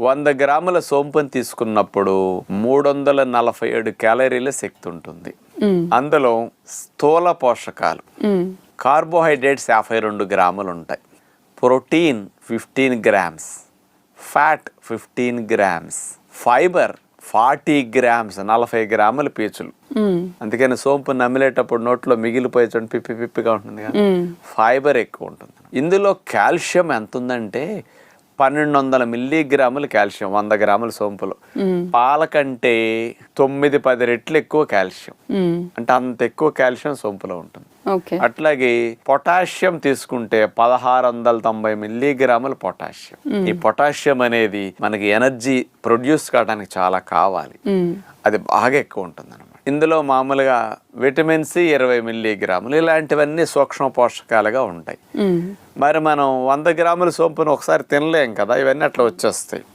100 గ్రాముల సోంపుని తీసుకున్నప్పుడు 347 క్యాలరీల శక్తి ఉంటుంది. అందులో స్థూల పోషకాలు కార్బోహైడ్రేట్స్ 52 గ్రాములు ఉంటాయి, protein 15 grams, fat 15 grams, fibre 40 grams 40 గ్రాముల పీచులు. అందుకని సోంపు నమిలేటప్పుడు నోట్లో మిగిలిపోయే చూడండి పిప్పిగా ఉంటుంది కదా, ఫైబర్ ఎక్కువ ఉంటుంది. ఇందులో కాల్షియం ఎంత ఉందంటే 1200 మిల్లీగ్రాములు కాల్షియం 100 గ్రాముల సోంపులో. పాల కంటే 9-10 రెట్లు ఎక్కువ కాల్షియం, అంటే అంత ఎక్కువ కాల్షియం సోంపులో ఉంటుంది. అట్లాగే పొటాషియం తీసుకుంటే 1690 మిల్లీగ్రాముల పొటాషియం. ఈ పొటాషియం అనేది మనకి ఎనర్జీ ప్రొడ్యూస్ కావడానికి చాలా కావాలి, అది బాగా ఎక్కువ ఉంటుంది అనమాట. ఇందులో మామూలుగా విటమిన్ సి 20 మిల్లీగ్రాములు, ఇలాంటివన్నీ సూక్ష్మ పోషకాలుగా ఉంటాయి. మరి మనం 100 గ్రాముల సోంపును ఒకసారి తినలేం కదా, ఇవన్నీ అట్లా వచ్చేస్తాయి.